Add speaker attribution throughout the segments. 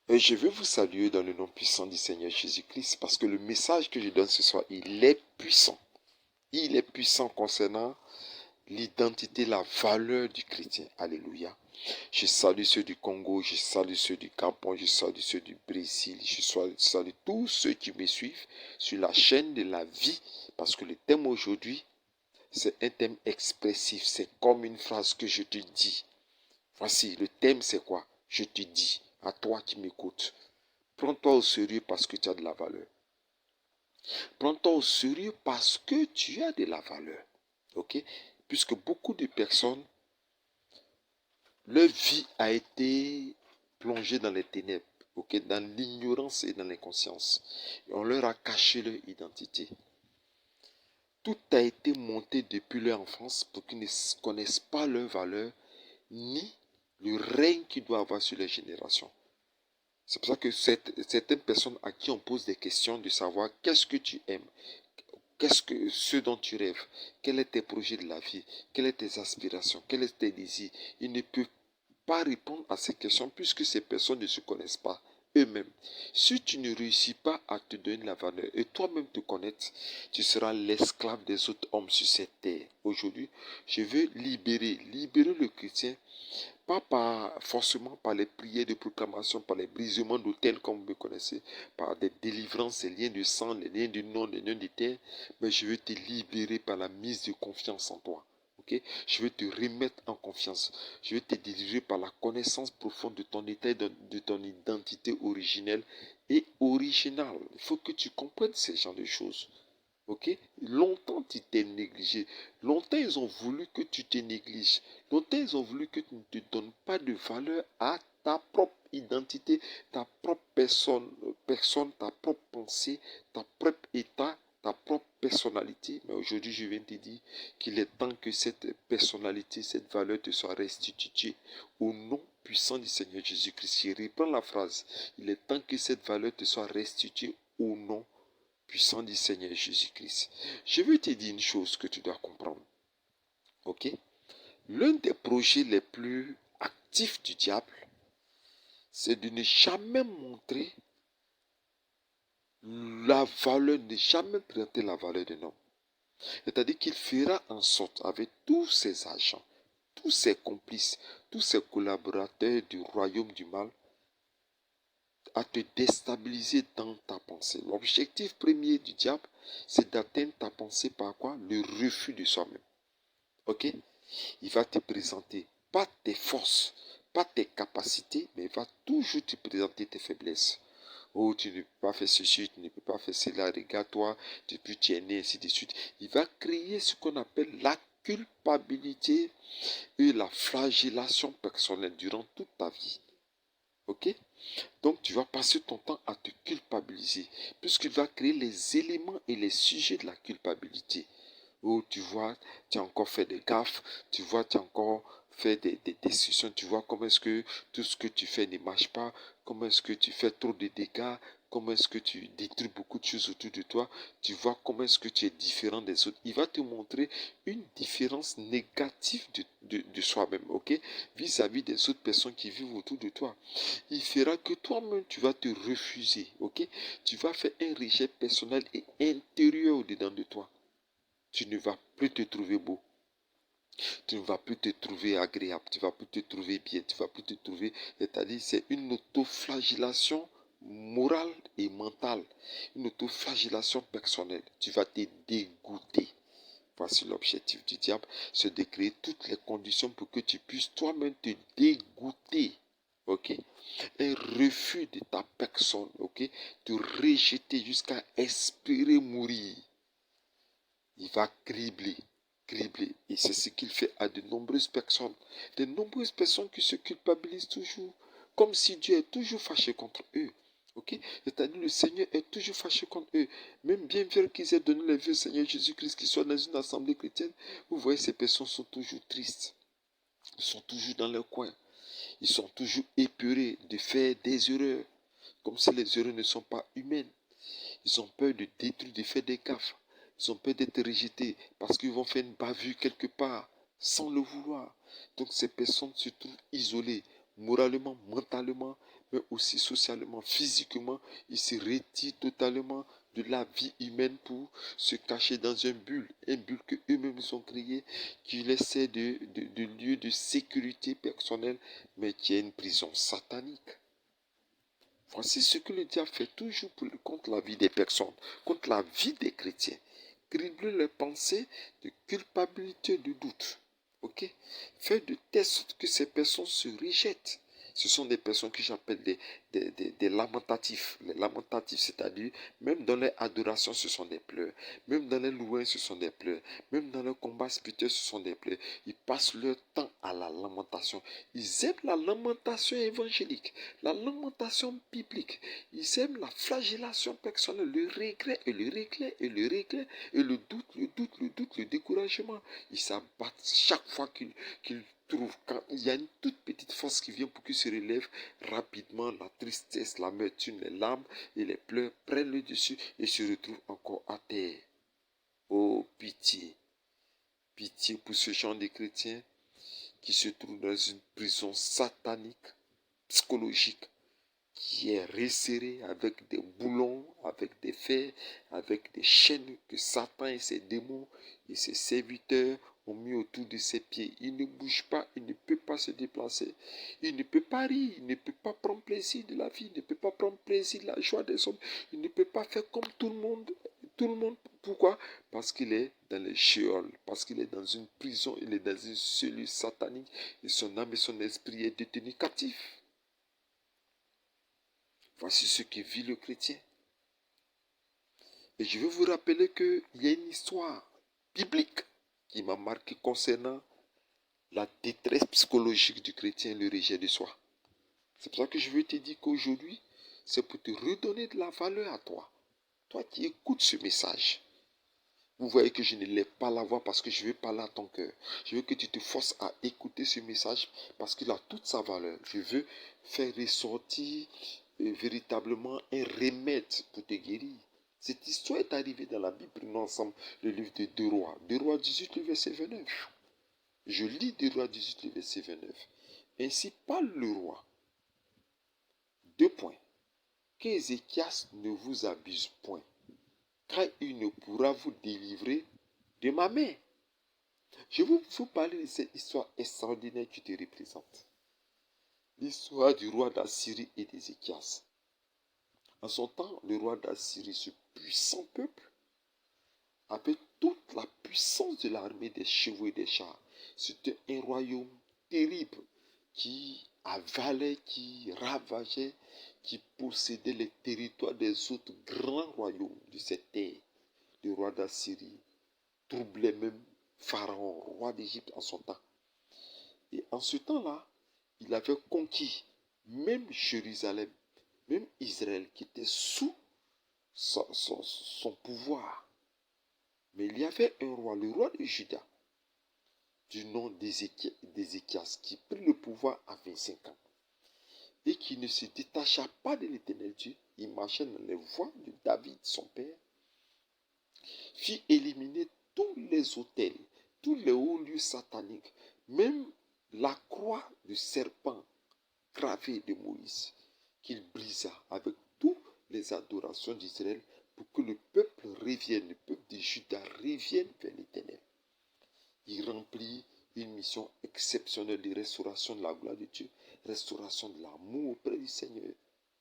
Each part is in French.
Speaker 1: Et je veux vous saluer dans le nom puissant du Seigneur Jésus-Christ parce que le message que je donne ce soir, il est puissant. Il est puissant concernant l'identité, la valeur du chrétien. Alléluia. Je salue ceux du Congo, je salue ceux du Gabon, je salue ceux du Brésil, je salue tous ceux qui me suivent sur la chaîne de la vie parce que le thème aujourd'hui, c'est un thème expressif. C'est comme une phrase que je te dis. Voici, le thème c'est quoi? Je te dis, à toi qui m'écoutes. Prends-toi au sérieux parce que tu as de la valeur. Prends-toi au sérieux parce que tu as de la valeur. Ok? Puisque beaucoup de personnes, leur vie a été plongée dans les ténèbres, ok? Dans l'ignorance et dans l'inconscience. Et on leur a caché leur identité. Tout a été monté depuis leur enfance pour qu'ils ne connaissent pas leur valeur ni le règne qu'ils doivent avoir sur les générations. C'est pour ça que certaines personnes à qui on pose des questions de savoir qu'est-ce que tu aimes, qu'est-ce que ce dont tu rêves, quels sont tes projets de la vie, quelles sont tes aspirations, quels sont tes désirs. Ils ne peuvent pas répondre à ces questions puisque ces personnes ne se connaissent pas eux-mêmes. Si tu ne réussis pas à te donner la valeur et toi-même te connaître, tu seras l'esclave des autres hommes sur cette terre. Aujourd'hui, je veux libérer le chrétien, pas forcément par les prières de proclamation, par les brisements d'autel comme vous me connaissez, par des délivrances, les liens de sang, les liens de nom, les liens de terre, mais je veux te libérer par la mise de confiance en toi. Okay? Je veux te remettre en confiance. Je veux te diriger par la connaissance profonde de ton état et de ton identité originelle et originale. Il faut que tu comprennes ces genres de choses. Ok? Longtemps tu t'es négligé. Longtemps ils ont voulu que tu te négliges. Longtemps ils ont voulu que tu ne te donnes pas de valeur à ta propre identité, ta propre personne, ta propre pensée, ta propre état, ta propre personnalité. Mais aujourd'hui je viens te dire qu'il est temps que cette personnalité, cette valeur te soit restituée au nom puissant du Seigneur Jésus-Christ. Je reprends la phrase. Il est temps que cette valeur te soit restituée au nom puissant du Seigneur Jésus-Christ. Je veux te dire une chose que tu dois comprendre. Ok? L'un des projets les plus actifs du diable, c'est de ne jamais montrer la valeur, ne jamais présenter la valeur d'un homme. C'est-à-dire qu'il fera en sorte, avec tous ses agents, tous ses complices, tous ses collaborateurs du royaume du mal, à te déstabiliser dans ta pensée. L'objectif premier du diable, c'est d'atteindre ta pensée par quoi? Le refus de soi-même. Ok? Il va te présenter pas tes forces, pas tes capacités, mais il va toujours te présenter tes faiblesses. Oh, tu ne peux pas faire ceci, tu ne peux pas faire cela, regarde-toi, depuis tu es né, ainsi de suite. Il va créer ce qu'on appelle la culpabilité et la flagellation personnelle durant toute ta vie. Ok? Donc tu vas passer ton temps à te culpabiliser, puisqu'il va créer les éléments et les sujets de la culpabilité. Oh, tu vois, tu as encore fait des gaffes, tu vois, tu as encore fait des décisions, tu vois comment est-ce que tout ce que tu fais ne marche pas, comment est-ce que tu fais trop de dégâts, comment est-ce que tu détruis beaucoup de choses autour de toi, tu vois comment est-ce que tu es différent des autres. Il va te montrer une différence négative de soi-même, ok, vis-à-vis des autres personnes qui vivent autour de toi. Il fera que toi-même, tu vas te refuser, ok, tu vas faire un rejet personnel et intérieur au-dedans de toi. Tu ne vas plus te trouver beau. Tu ne vas plus te trouver agréable. Tu ne vas plus te trouver bien. Tu ne vas plus te trouver. C'est-à-dire, c'est une autoflagellation morale et mentale. Une autoflagellation personnelle. Tu vas te dégoûter. Voici l'objectif du diable. C'est de créer toutes les conditions pour que tu puisses toi-même te dégoûter. Ok? Un refus de ta personne. Ok? Te rejeter jusqu'à espérer mourir. Il va cribler. Et c'est ce qu'il fait à de nombreuses personnes. De nombreuses personnes qui se culpabilisent toujours. Comme si Dieu est toujours fâché contre eux. Ok? C'est-à-dire le Seigneur est toujours fâché contre eux. Même bien vrai qu'ils aient donné la vie au Seigneur Jésus-Christ, qu'ils soient dans une assemblée chrétienne, vous voyez, ces personnes sont toujours tristes. Ils sont toujours dans leur coin. Ils sont toujours épeurés de faire des erreurs. Comme si les erreurs ne sont pas humaines. Ils ont peur de détruire, de faire des gaffes. Ils ont peur d'être rejetés parce qu'ils vont faire une bavure quelque part sans le vouloir. Donc ces personnes se trouvent isolées, moralement, mentalement, mais aussi socialement, physiquement. Ils se retirent totalement de la vie humaine pour se cacher dans un bulle que eux-mêmes ont créé, qui les sert de lieu de sécurité personnelle, mais qui est une prison satanique. Voici ce que le diable fait toujours contre la vie des personnes, contre la vie des chrétiens. Cribler leurs pensées de culpabilité, de doute. Ok? Faire de telle sorte que ces personnes se rejettent. Ce sont des personnes que j'appelle des lamentatifs. Les lamentatifs, c'est-à-dire, même dans les adorations, ce sont des pleurs. Même dans les louanges, ce sont des pleurs. Même dans le combat spirituel, ce sont des pleurs. Ils passent leur temps à la lamentation. Ils aiment la lamentation évangélique, la lamentation biblique. Ils aiment la flagellation personnelle, le regret et le regret et le regret et le doute, le découragement. Ils s'abattent chaque fois qu'ils trouvent, quand il y a une toute petite force qui vient pour qu'ils se relèvent rapidement, la tristesse, l'amertume, les larmes et les pleurs prennent le dessus et se retrouvent encore à terre. Oh, pitié, pitié pour ce genre de chrétiens qui se trouvent dans une prison satanique, psychologique, qui est resserré avec des boulons, avec des fers, avec des chaînes que Satan et ses démons et ses serviteurs ont mis autour de ses pieds. Il ne bouge pas, il ne peut pas se déplacer, il ne peut pas rire, il ne peut pas prendre plaisir de la vie, il ne peut pas prendre plaisir de la joie des hommes, il ne peut pas faire comme tout le monde. Tout le monde, pourquoi? Parce qu'il est dans les Sheol, parce qu'il est dans une prison, il est dans une cellule satanique et son âme et son esprit est détenu captif. Voici ce que vit le chrétien. Et je veux vous rappeler qu'il y a une histoire biblique qui m'a marqué concernant la détresse psychologique du chrétien et le rejet de soi. C'est pour ça que je veux te dire qu'aujourd'hui, c'est pour te redonner de la valeur à toi. Toi qui écoutes ce message. Vous voyez que je ne lève pas la voix parce que je veux parler à ton cœur. Je veux que tu te forces à écouter ce message parce qu'il a toute sa valeur. Je veux faire ressortir véritablement un remède pour te guérir. Cette histoire est arrivée dans la Bible. Prenons ensemble le livre de 2 Rois. 2 Rois 18, le verset 29. Je lis 2 Rois 18, le verset 29. Ainsi parle le roi. 2 points. Qu'Ézéchias ne vous abuse point, car il ne pourra vous délivrer de ma main. Je vais vous parler de cette histoire extraordinaire qui te représente. L'histoire du roi d'Assyrie et d'Ézéchias. En son temps, le roi d'Assyrie, ce puissant peuple, avait toute la puissance de l'armée des chevaux et des chars. C'était un royaume terrible qui avalait, qui ravageait, qui possédait les territoires des autres grands royaumes de cette terre. Le roi d'Assyrie troublait même Pharaon, roi d'Égypte en son temps. Et en ce temps-là, il avait conquis même Jérusalem, même Israël qui était sous son pouvoir. Mais il y avait un roi, le roi de Juda, du nom d'Ézéchias, qui prit le pouvoir à 25 ans et qui ne se détacha pas de l'Éternel Dieu. Il marchait dans les voies de David, son père, fit éliminer tous les autels, tous les hauts lieux sataniques, même la croix de serpent gravée de Moïse, qu'il brisa avec toutes les adorations d'Israël pour que le peuple revienne, le peuple de Juda revienne vers l'Éternel. Il remplit une mission exceptionnelle de restauration de la gloire de Dieu, restauration de l'amour auprès du Seigneur,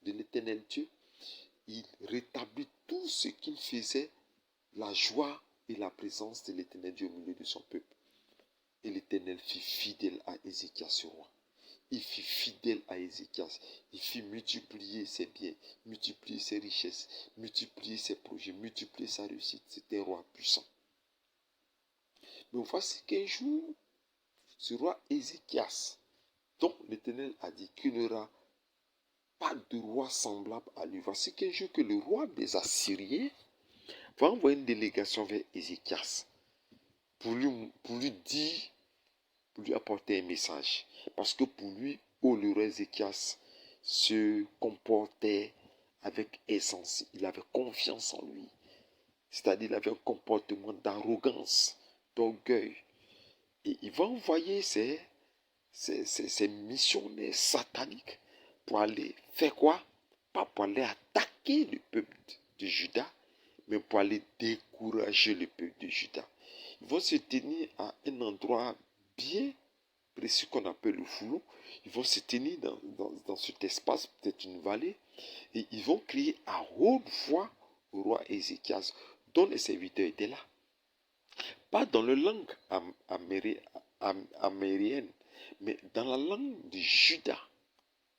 Speaker 1: de l'Éternel Dieu. Il rétablit tout ce qu'il faisait, la joie et la présence de l'Éternel Dieu au milieu de son peuple. Et l'Éternel fut fidèle à Ézéchias, ce roi. Il fut fidèle à Ézéchias. Il fit multiplier ses biens, multiplier ses richesses, multiplier ses projets, multiplier sa réussite. C'était un roi puissant. Mais voici qu'un jour, ce roi Ézéchias, dont l'Éternel a dit qu'il n'y aura pas de roi semblable à lui. Voici qu'un jour que le roi des Assyriens va envoyer une délégation vers Ézéchias pour lui dire, pour lui apporter un message. Parce que pour lui, le roi Ézéchias se comportait avec aisance. Il avait confiance en lui. C'est-à-dire qu'il avait un comportement d'arrogance, d'orgueil. Et il va envoyer ses ces missionnaires sataniques pour aller faire quoi? Pas pour aller attaquer le peuple de Juda, mais pour aller décourager le peuple de Juda. Ils vont se tenir à un endroit bien précis qu'on appelle le foulon. Ils vont se tenir dans cet espace, peut-être une vallée, et ils vont crier à haute voix au roi Ézéchias, dont les serviteurs étaient là. Pas dans la langue amérienne, mais dans la langue de Juda,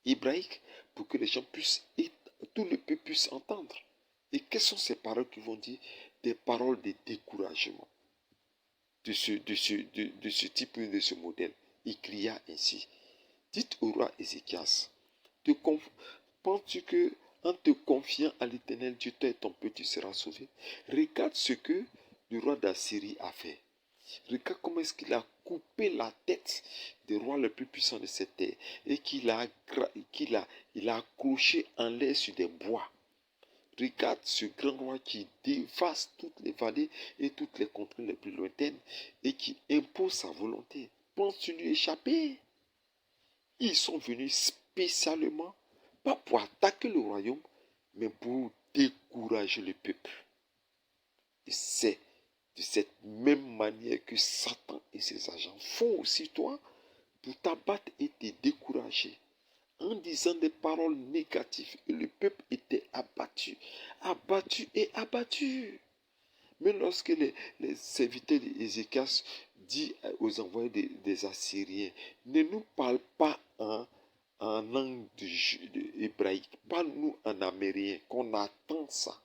Speaker 1: hébraïque, pour que les gens puissent, tout le peuple puisse entendre. Et quelles sont ces paroles qui vont dire? Des paroles de découragement de ce type, de ce modèle. Il cria ainsi: dites au roi Ézéchias, penses-tu que en te confiant à l'Éternel Dieu, toi et ton peuple, tu seras sauvé? Regarde ce que le roi d'Assyrie a fait. Regarde comment est-ce qu'il a coupé la tête des rois les plus puissants de cette terre et qu'il a accroché en l'air sur des bois. Regarde ce grand roi qui dévaste toutes les vallées et toutes les contrées les plus lointaines et qui impose sa volonté. Penses-tu lui échapper? Ils sont venus spécialement, pas pour attaquer le royaume, mais pour décourager le peuple. Et c'est de cette même manière que Satan et ses agents font aussi toi pour t'abattre et te décourager en disant des paroles négatives. Et le peuple était abattu, abattu et abattu. Mais lorsque les serviteurs d'Ézéchias disent aux envoyés des Assyriens, ne nous parle pas en langue hébraïque, parle-nous en amérien, qu'on attend ça.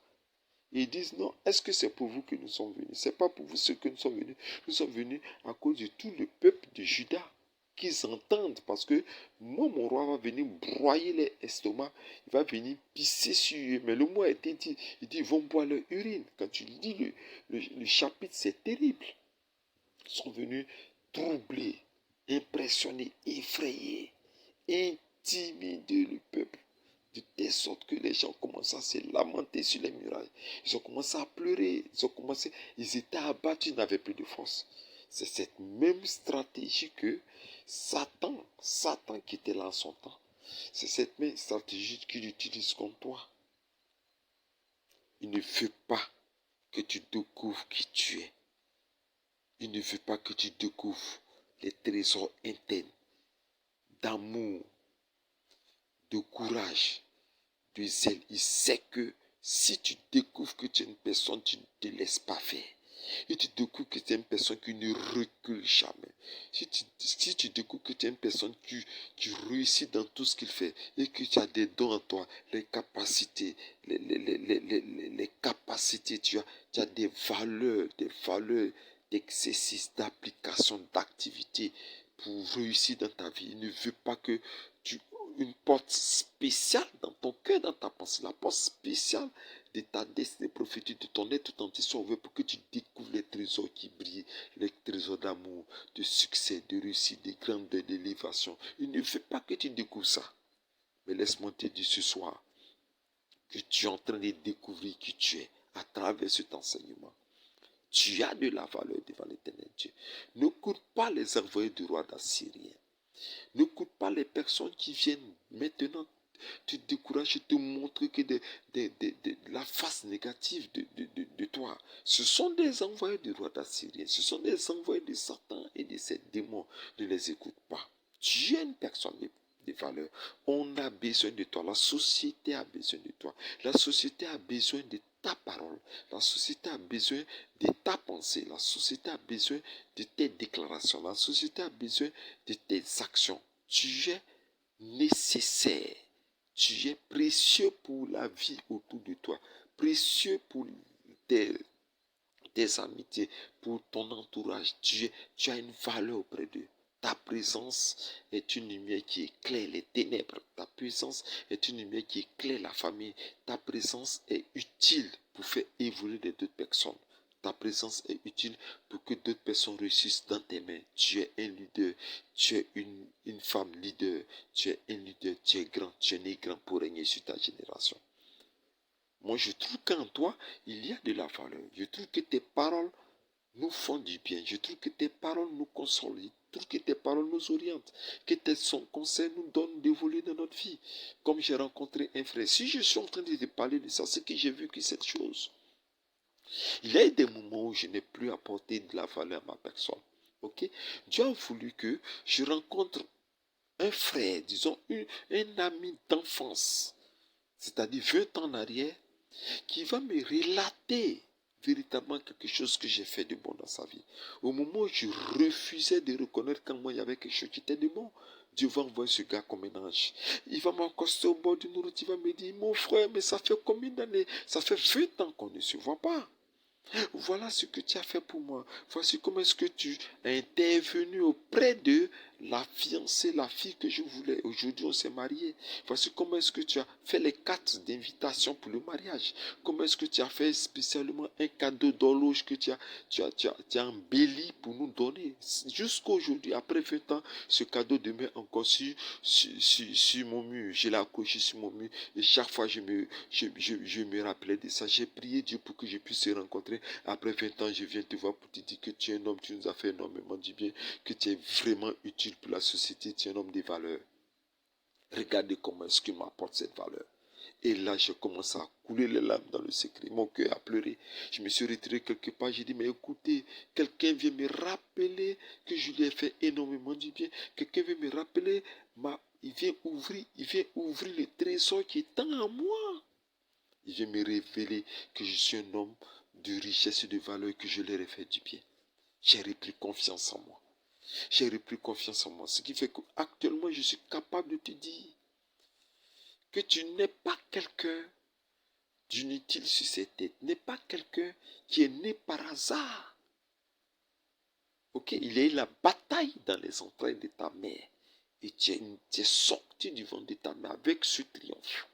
Speaker 1: Ils disent non, est-ce que c'est pour vous que nous sommes venus? C'est pas pour vous ceux que nous sommes venus. Nous sommes venus à cause de tout le peuple de Juda. Qu'ils entendent, parce que moi, mon roi va venir broyer les estomacs, il va venir pisser sur eux. Mais le mot a été dit, il dit, ils vont boire leur urine. Quand tu lis le chapitre, c'est terrible. Ils sont venus troubler, impressionner, effrayer, intimider le peuple, de telle sorte que les gens commencent à se lamenter sur les murailles. Ils ont commencé à pleurer, ils étaient abattus, ils n'avaient plus de force. C'est cette même stratégie que Satan qui était là en son temps, c'est cette même stratégie qu'il utilise contre toi. Il ne veut pas que tu découvres qui tu es. Il ne veut pas que tu découvres les trésors internes d'amour, de courage, de zèle. Il sait que si tu découvres que tu es une personne, tu ne te laisses pas faire. Et tu découvres que tu es une personne qui ne recule jamais. Si tu découvres que tu es une personne qui réussit dans tout ce qu'il fait et que tu as des dons en toi, les capacités, les capacités, tu as des valeurs d'exercice, d'application, d'activité pour réussir dans ta vie. Il ne veut pas que tu une porte spéciale dans ton cœur, dans ta pensée, la porte spéciale de ta destinée prophétique, de ton être tout entier soit ouverte pour que tu découvres les trésors qui brillent, les trésors d'amour, de succès, de réussite, de grandeur, d'élévation. Il ne veut pas que tu découvres ça. Mais laisse-moi te dire ce soir que tu es en train de découvrir qui tu es à travers cet enseignement. Tu as de la valeur devant l'Éternel Dieu. N'écoute pas les envoyés du roi d'Assyrie. N'écoute pas les personnes qui viennent maintenant te décourager, te montrer que la face négative de toi. Ce sont des envoyés du roi d'Assyrie. Ce sont des envoyés de Satan et de ses démons. Ne les écoute pas. Tu es une personne de valeur. On a besoin de toi. La société a besoin de toi. La société a besoin de ta parole. La société a besoin de ta pensée. La société a besoin de tes déclarations. La société a besoin de tes actions. Tu es nécessaire. Tu es précieux pour la vie autour de toi. Précieux pour tes amitiés, pour ton entourage. Tu as une valeur auprès d'eux. Ta présence est une lumière qui éclaire les ténèbres. Ta présence est une lumière qui éclaire la famille. Ta présence est utile pour faire évoluer les deux personnes. Ta présence est utile pour que d'autres personnes réussissent dans tes mains. Tu es un leader. Tu es une femme leader. Tu es un leader. Tu es grand. Tu es né grand pour régner sur ta génération. Moi, je trouve qu'en toi, il y a de la valeur. Je trouve que tes paroles nous font du bien. Je trouve que tes paroles nous consolent. autour, que tes paroles nous orientent, que tes conseils nous donnent d'évoluer dans notre vie. Comme j'ai rencontré un frère, si je suis en train de te parler de ça, c'est que j'ai vécu cette chose. Il y a eu des moments où je n'ai plus apporté de la valeur à ma personne. Ok? Dieu a voulu que je rencontre un frère, disons un ami d'enfance, c'est-à-dire 20 ans en arrière, qui va me relater véritablement quelque chose que j'ai fait de bon dans sa vie. Au moment où je refusais de reconnaître qu'en moi il y avait quelque chose qui était de bon, Dieu va envoyer ce gars comme un ange. Il va m'accoster au bord d'une route, il va me dire, mon frère, mais ça fait combien d'années? Ça fait 20 ans qu'on ne se voit pas. Voilà ce que tu as fait pour moi. Voici comment est-ce que tu es intervenu auprès de la fiancée, la fille que je voulais. Aujourd'hui, on s'est mariés. Voici comment est-ce que tu as fait les cartes d'invitation pour le mariage. Comment est-ce que tu as fait spécialement un cadeau d'horloge que tu as embelli pour nous donner. Jusqu'à aujourd'hui, après 20 ans, ce cadeau demeure encore sur mon mur. Je l'ai accroché sur mon mur. Et chaque fois, je me rappelais de ça. J'ai prié Dieu pour que je puisse se rencontrer. Après 20 ans, je viens te voir pour te dire que tu es un homme, tu nous as fait énormément du bien, que tu es vraiment utile pour la société, tu es un homme de valeur. Regardez comment est-ce qu'il m'apporte cette valeur. Et là, je commence à couler les larmes dans le secret. Mon cœur a pleuré. Je me suis retiré quelque part. J'ai dit, mais écoutez, quelqu'un vient me rappeler que je lui ai fait énormément du bien. Quelqu'un vient me rappeler, il vient ouvrir le trésor qui est en moi. Il vient me révéler que je suis un homme de richesse et de valeur, que je leur ai fait du bien. J'ai repris confiance en moi. J'ai repris confiance en moi. Ce qui fait qu'actuellement, je suis capable de te dire que tu n'es pas quelqu'un d'inutile sur cette tête. Tu n'es pas quelqu'un qui est né par hasard. Ok, il y a eu la bataille dans les entrailles de ta mère. Et tu es sorti du ventre de ta mère avec ce triomphe.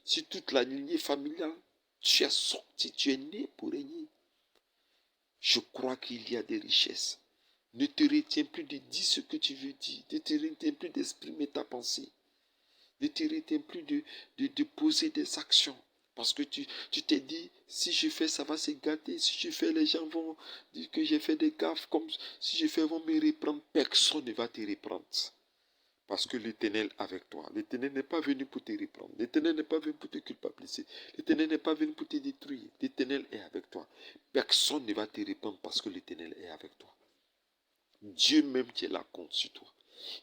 Speaker 1: Si toute la lignée familiale, tu es sorti, tu es né pour régner. Je crois qu'il y a des richesses. Ne te retiens plus de dire ce que tu veux dire. Ne te retiens plus d'exprimer ta pensée. Ne te retiens plus de poser des actions. Parce que tu t'es dit, si je fais, ça va se gâter. Si je fais, les gens vont dire que j'ai fait des gaffes. Comme si je fais, ils vont me reprendre. Personne ne va te reprendre. Parce que l'Éternel est avec toi. L'Éternel n'est pas venu pour te reprendre. L'Éternel n'est pas venu pour te culpabiliser. L'Éternel n'est pas venu pour te détruire. L'Éternel est avec toi. Personne ne va te reprendre parce que l'Éternel est avec toi. Dieu même qui est là compte sur toi.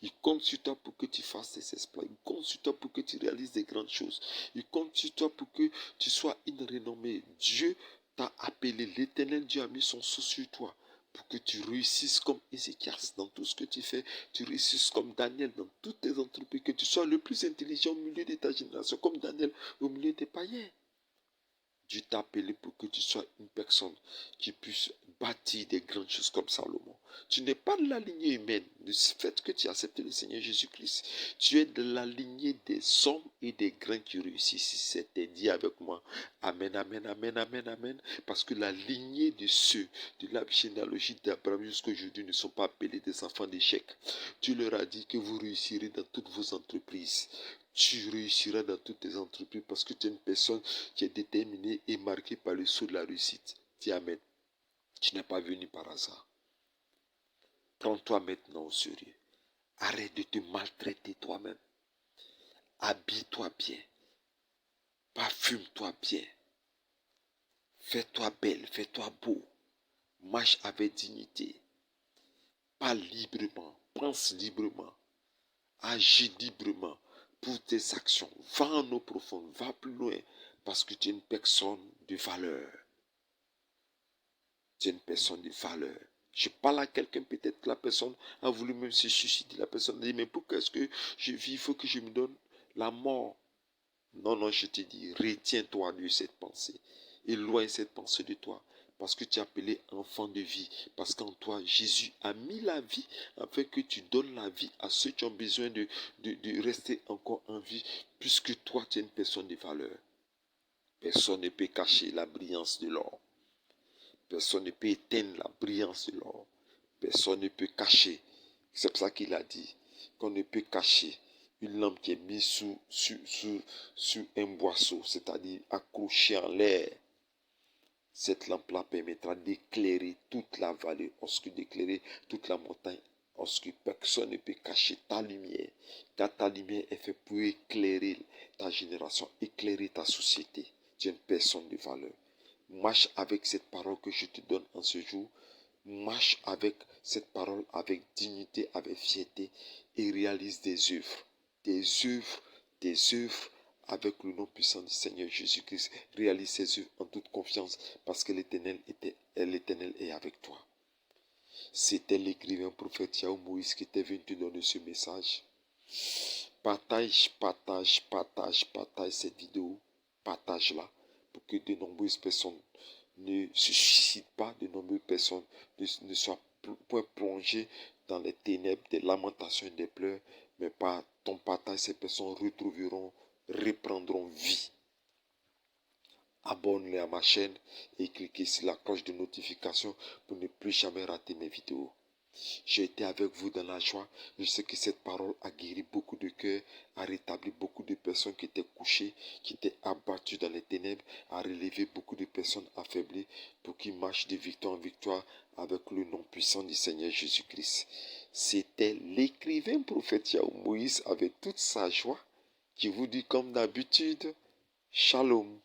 Speaker 1: Il compte sur toi pour que tu fasses des exploits. Il compte sur toi pour que tu réalises des grandes choses. Il compte sur toi pour que tu sois une renommée. Dieu t'a appelé. L'Éternel Dieu a mis son sceau sur toi pour que tu réussisses comme Ézéchias dans tout ce que tu fais. Tu réussisses comme Daniel dans toutes tes entreprises. Que tu sois le plus intelligent au milieu de ta génération, comme Daniel au milieu des païens. Dieu t'a appelé pour que tu sois une personne qui puisse bâtir des grandes choses comme Salomon. Tu n'es pas de la lignée humaine. Du fait que tu as accepté le Seigneur Jésus-Christ, tu es de la lignée des hommes et des grands qui réussissent. C'était dit avec moi. Amen, amen, amen, amen, amen. Parce que la lignée de ceux de la généalogie d'Abraham jusqu'à aujourd'hui ne sont pas appelés des enfants d'échec. Tu leur as dit que vous réussirez dans toutes vos entreprises. Tu réussiras dans toutes tes entreprises parce que tu es une personne qui est déterminée et marquée par le sceau de la réussite. Dis Amen. Tu n'es pas venu par hasard. Prends-toi maintenant au sérieux. Arrête de te maltraiter toi-même. Habille-toi bien. Parfume-toi bien. Fais-toi belle, fais-toi beau. Marche avec dignité. Parle librement. Pense librement. Agis librement pour tes actions. Va en eau profonde. Va plus loin. Parce que tu es une personne de valeur. Tu es une personne de valeur. Je parle à quelqu'un, peut-être que la personne a voulu même se suicider. La personne a dit, mais pourquoi est-ce que je vis? Il faut que je me donne la mort. Non, non, je te dis, retiens-toi de cette pensée. Éloigne cette pensée de toi. Parce que tu es appelé enfant de vie. Parce qu'en toi, Jésus a mis la vie afin que tu donnes la vie à ceux qui ont besoin de rester encore en vie. Puisque toi, tu es une personne de valeur. Personne ne peut cacher la brillance de l'or. Personne ne peut éteindre la brillance de l'or. Personne ne peut cacher. C'est pour ça qu'il a dit qu'on ne peut cacher une lampe qui est mise sous un boisseau, c'est-à-dire accrochée en l'air. Cette lampe-là permettra d'éclairer toute la vallée obscure, d'éclairer toute la montagne Parce que personne ne peut cacher ta lumière. Car ta lumière est faite pour éclairer ta génération, éclairer ta société. Tu es une personne de valeur. Marche avec cette parole que je te donne en ce jour. Marche avec cette parole avec dignité, avec fierté et réalise des œuvres. Des œuvres, des œuvres avec le nom puissant du Seigneur Jésus-Christ. Réalise ces œuvres en toute confiance parce que l'Éternel est avec toi. C'était l'écrivain prophète Yahweh Moïse qui était venu te donner ce message. Partage cette vidéo. Partage-la pour que de nombreuses personnes ne se suicident pas, de nombreuses personnes ne soient point plongées dans les ténèbres des lamentations et des pleurs, mais par ton partage, ces personnes reprendront vie. Abonne-les à ma chaîne et cliquez sur la cloche de notification pour ne plus jamais rater mes vidéos. J'ai été avec vous dans la joie. Je sais que cette parole a guéri beaucoup de cœurs, a rétabli beaucoup de personnes qui étaient couchées, qui étaient abattues dans les ténèbres, a relevé beaucoup de personnes affaiblies pour qu'ils marchent de victoire en victoire avec le nom puissant du Seigneur Jésus-Christ. C'était l'écrivain prophète Yahweh Moïse avec toute sa joie qui vous dit comme d'habitude, Shalom.